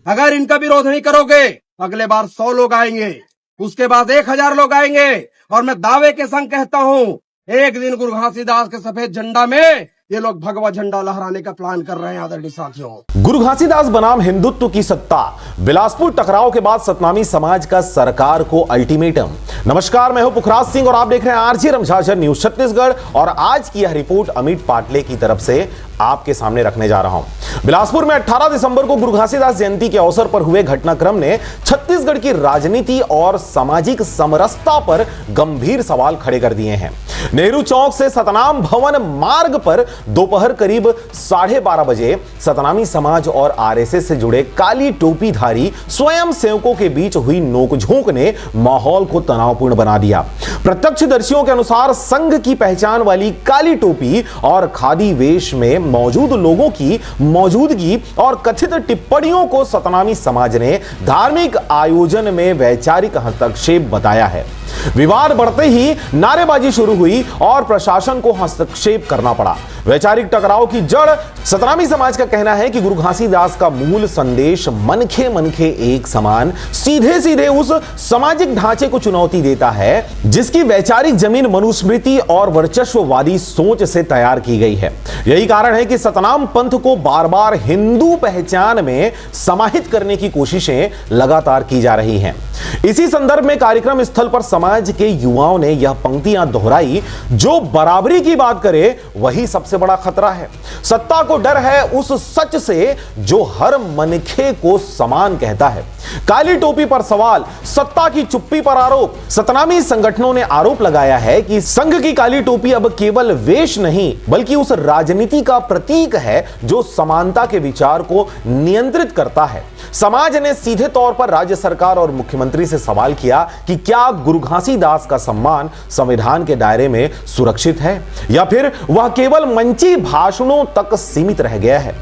अगर इनका विरोध नहीं करोगे अगले बार 100 लोग आएंगे, उसके बाद 1000 लोग आएंगे। और मैं दावे के संग कहता हूं, एक दिन गुरु घासीदास के सफेद झंडा में ये लोग भगवा झंडा लहराने का प्लान कर रहे हैं। आदरणीय साथियों, गुरु घासीदास बनाम हिंदुत्व की सत्ता, बिलासपुर टकराव के बाद सतनामी समाज का सरकार को अल्टीमेटम। नमस्कार, मैं हूं पुखराज सिंह और आप देख रहे हैं आरजे रमझाझर न्यूज छत्तीसगढ़। और आज की यह रिपोर्ट अमित पाटले की तरफ से आपके सामने रखने जा रहा हूं। बिलासपुर में 18 दिसंबर को गुरु घासीदास जयंती के अवसर पर हुए घटनाक्रम ने छत्तीसगढ़ की राजनीति और सामाजिक समरसता पर गंभीर सवाल खड़े कर दिए हैं। नेहरू चौक से सतनाम भवन मार्ग पर दोपहर करीब 12:30 बजे सतनामी समाज और आरएसएस से जुड़े काली टोपीधारी स्वयं सेवकों के बीच हुई नोकझोंक ने माहौल को तनावपूर्ण बना दिया। प्रत्यक्षदर्शियों के अनुसार संघ की पहचान वाली काली टोपी और खादी वेश में मौजूद लोगों की मौजूदगी और कथित टिप्पणियों को सतनामी समाज ने धार्मिक आयोजन में वैचारिक हस्तक्षेप बताया है। विवाद बढ़ते ही नारेबाजी शुरू हुई और प्रशासन को हस्तक्षेप करना पड़ा। वैचारिक टकराव की जड़ सतनामी समाज का कहना है कि गुरु घासीदास का मूल संदेश मनखे मनखे एक समान सीधे सीधे उस सामाजिक ढांचे को चुनौती देता है जिसकी वैचारिक जमीन मनुस्मृति और वर्चस्ववादी सोच से तैयार की गई है। यही कारण है कि सतनाम पंथ को बार बार हिंदू पहचान में समाहित करने की कोशिशें लगातार की जा रही हैं। इसी संदर्भ में कार्यक्रम स्थल पर समाज के युवाओं ने यह पंक्तियां दोहराई, जो बराबरी की बात करे वही सबसे बड़ा खतरा है। सत्ता को डर है उस सच से जो हर मनखे को समान कहता है। काली टोपी पर सवाल, सत्ता की चुप्पी पर आरोप। सतनामी संगठनों ने आरोप लगाया है कि संघ की काली टोपी अब केवल वेश नहीं बल्कि उस राजनीति का प्रतीक है जो समानता के विचार को नियंत्रित करता है। समाज ने सीधे तौर पर राज्य सरकार और मुख्यमंत्री से सवाल किया कि क्या गुरु घासीदास का सम्मान संविधान के दायरे में सुरक्षित है या फिर वह केवल मंची भाषणों तक सीमित रह गया है।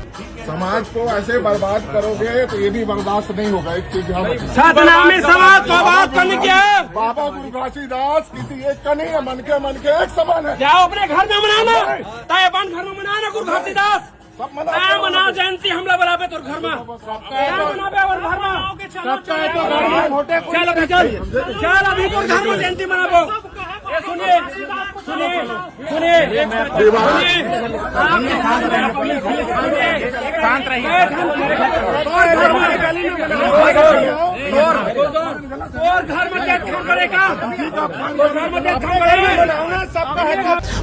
समाज को ऐसे बर्बाद करोगे तो ये भी बर्दाश्त नहीं होगा। एक चीज सतनामी समाज को बर्बाद करने के बाबा गुरु घासीदास किसी एक का नहीं है, मन के एक समान है। जाओ अपने घर में मनाना, ताए अपन घर में मनाना गुरु घासीदास सब मना जयंती हमला बराबर तो घर में चल अभी तो घर में जयंती मनाबो। सुनिए सुनिए सुनिए शांत रहिए। और घर में क्या काम करेगा?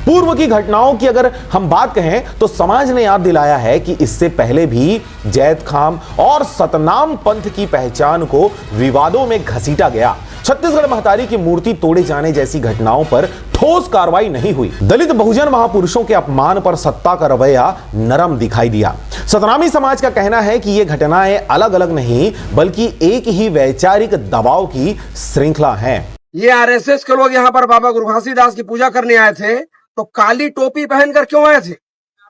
पूर्व की घटनाओं की अगर हम बात कहें तो समाज ने याद दिलाया है कि इससे पहले भी जैत खाम और सतनाम पंथ की पहचान को विवादों में घसीटा गया। छत्तीसगढ़ महतारी की मूर्ति तोड़े जाने जैसी घटनाओं पर ठोस कार्रवाई नहीं हुई। दलित बहुजन महापुरुषों के अपमान पर सत्ता का रवैया नरम दिखाई दिया। सतनामी समाज का कहना है कि ये घटनाएं अलग अलग नहीं बल्कि एक ही वैचारिक दबाव की श्रृंखला है। ये आरएसएस के लोग यहाँ पर बाबा गुरु घासीदास की पूजा करने आए थे तो काली टोपी पहनकर क्यों आए थे?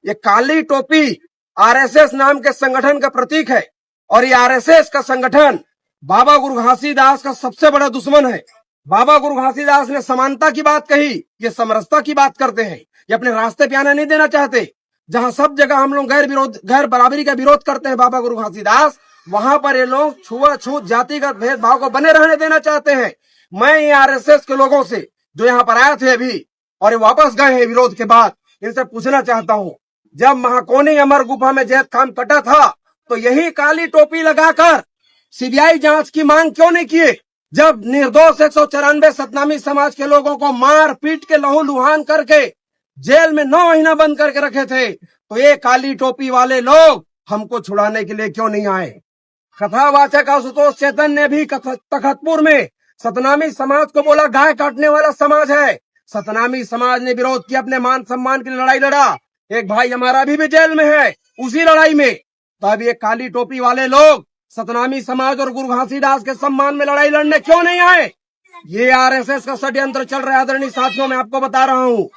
ये काली टोपी आरएसएस नाम के संगठन का प्रतीक है और ये आरएसएस का संगठन बाबा गुरु घासीदास का सबसे बड़ा दुश्मन है। बाबा गुरु घासीदास ने समानता की बात कही, ये समरसता की बात करते हैं। ये अपने रास्ते पे आने नहीं देना चाहते। जहां सब जगह हम लोग गैर बराबरी का विरोध करते हैं बाबा गुरु घासीदास, वहां पर ये लोग छुआछूत जातिगत भेदभाव को बने रहने देना चाहते हैं। मैं ये आरएसएस के लोगों से जो यहाँ पर आए थे अभी और ये वापस गए हैं विरोध के बाद, इनसे पूछना चाहता हूँ, जब महाकोनी अमर गुफा में जैत खान कटा था तो यही काली टोपी लगाकर सीबीआई जांच की मांग क्यों नहीं किए? जब निर्दोष 194 सतनामी समाज के लोगों को मार पीट के लहू लुहान करके जेल में 9 महीना बंद करके रखे थे तो ये काली टोपी वाले लोग हमको छुड़ाने के लिए क्यों नहीं आए? कथावाचक आशुतोष चेतन ने भी तखतपुर में सतनामी समाज को बोला गाय काटने वाला समाज है। सतनामी समाज ने विरोध किया, अपने मान सम्मान की लड़ाई लड़ा। एक भाई हमारा भी जेल में है उसी लड़ाई में। तब ये काली टोपी वाले लोग सतनामी समाज और गुरु घासीदास के सम्मान में लड़ाई लड़ने क्यों नहीं आए? ये आरएसएस का षड्यंत्र चल रहा है। आदरणीय साथियों, मैं आपको बता रहा हूँ,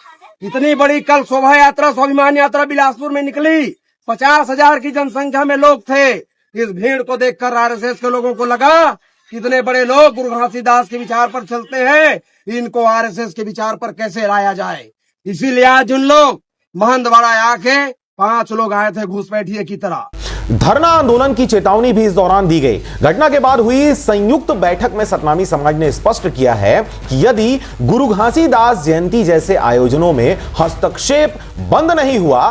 इतनी बड़ी कल शोभा यात्रा स्वाभिमान यात्रा बिलासपुर में निकली, 50,000 की जनसंख्या में लोग थे। इस भीड़ को देखकर आरएसएस के लोगों को लगा कितने बड़े लोग गुरु घासीदास के विचार पर चलते हैं, इनको आरएसएस के विचार पर कैसे लाया जाए। इसीलिए आज उन लोग महंत वाड़ा आके 5 लोग आए थे घुसपैठिए की तरह। धरना आंदोलन की चेतावनी भी इस दौरान दी गई। घटना के बाद हुई संयुक्त बैठक में सतनामी समाज ने स्पष्ट किया है कि यदि गुरु घासीदास जयंती जैसे आयोजनों में हस्तक्षेप बंद नहीं हुआ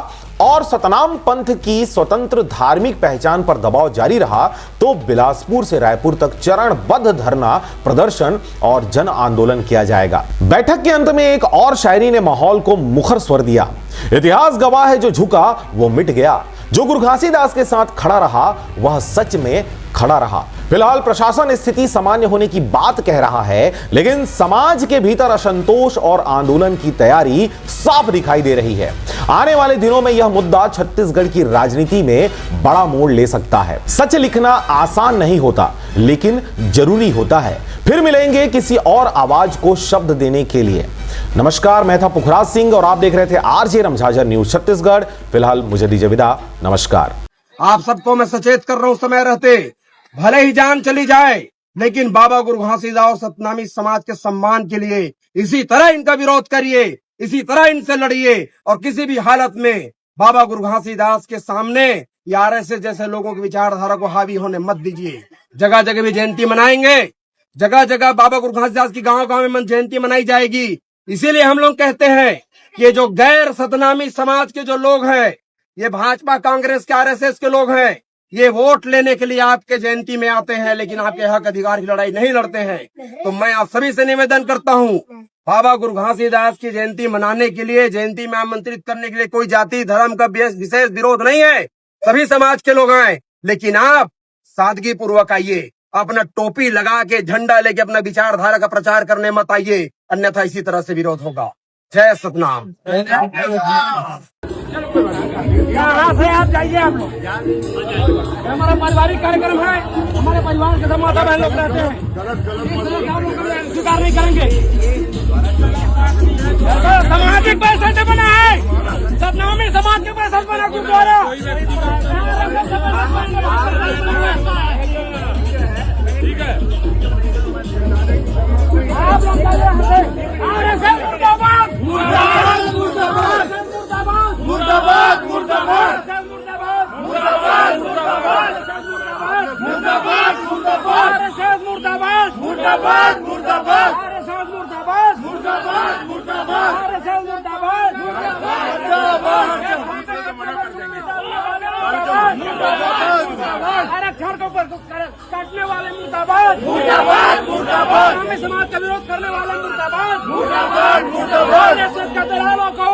और सतनाम पंथ की स्वतंत्र धार्मिक पहचान पर दबाव जारी रहा तो बिलासपुर से रायपुर तक चरणबद्ध धरना, प्रदर्शन और जन आंदोलन किया जाएगा। बैठक के अंत में एक और शायरी ने माहौल को मुखर स्वर दिया। इतिहास गवाह है, जो झुका वो मिट गया, जो गुरु घासीदास के साथ खड़ा रहा वह सच में खड़ा रहा। फिलहाल प्रशासन स्थिति सामान्य होने की बात कह रहा है, लेकिन समाज के भीतर असंतोष और आंदोलन की तैयारी साफ दिखाई दे रही है। आने वाले दिनों में यह मुद्दा छत्तीसगढ़ की राजनीति में बड़ा मोड़ ले सकता है। सच लिखना आसान नहीं होता, लेकिन जरूरी होता है। फिर मिलेंगे किसी और आवाज को शब्द देने के लिए। नमस्कार, मैं था पुखराज सिंह और आप देख रहे थे आरजे रमझाझर न्यूज छत्तीसगढ़। फिलहाल मुझे दीजिए विदा, नमस्कार। आप सबको मैं सचेत कर रहा हूं, समय रहते भले ही जान चली जाए, लेकिन बाबा गुरु घासीदास और सतनामी समाज के सम्मान के लिए इसी तरह इनका विरोध करिए, इसी तरह इनसे लड़िए और किसी भी हालत में बाबा गुरु घासीदास के सामने या आरएसएस जैसे लोगों की विचारधारा को हावी होने मत दीजिए। जगह जगह भी जयंती मनाएंगे, जगह जगह बाबा गुरु घासीदास की गांव गांव में जयंती मनाई जाएगी। इसीलिए हम लोग कहते हैं कि ये जो गैर सतनामी समाज के जो लोग हैं, ये भाजपा कांग्रेस के आरएसएस के लोग हैं, ये वोट लेने के लिए आपके जयंती में आते हैं, लेकिन आपके हक अधिकार की लड़ाई नहीं लड़ते हैं। तो मैं आप सभी से निवेदन करता हूं, बाबा गुरु घासीदास की जयंती मनाने के लिए, जयंती में आमंत्रित करने के लिए कोई जाति धर्म का विशेष विरोध नहीं है। सभी समाज के लोग आए, लेकिन आप सादगी पूर्वक आइए, अपना टोपी लगा के झंडा लेके अपना विचारधारा का प्रचार करने मत आइए, अन्यथा इसी तरह से विरोध होगा। जय सतनाम। यहाँ से आप जाइए, आप लोग हमारा पारिवारिक कार्यक्रम है, हमारे परिवार के सब माता बहन लोग रहते हैं, स्वीकार नहीं करेंगे। सामाजिक पैसा बना है, सतनामी समाज के पैसा बना गुरुद्वारा। ठीक है, आप लोग मुर्दाबाद मुर्दाबाद मुर्दाबाद मुर्दाबाद मुर्दाबाद मुर्दाबाद मुर्दाबाद मुर्दाबाद मुर्दाबाद आरएसएस मुर्दाबाद मुर्दाबाद मुर्दाबाद आरएसएस मुर्दाबाद मुर्दाबाद मुर्दाबाद आरएसएस मुर्दाबाद मुर्दाबाद आरक्षण को काटने वाले मुर्दाबाद मुर्दाबाद मुर्दाबाद समाज का विरोध करने वाले मुर्दाबाद मुर्दाबाद मुर्दाबाद आरएसएस का दलालों को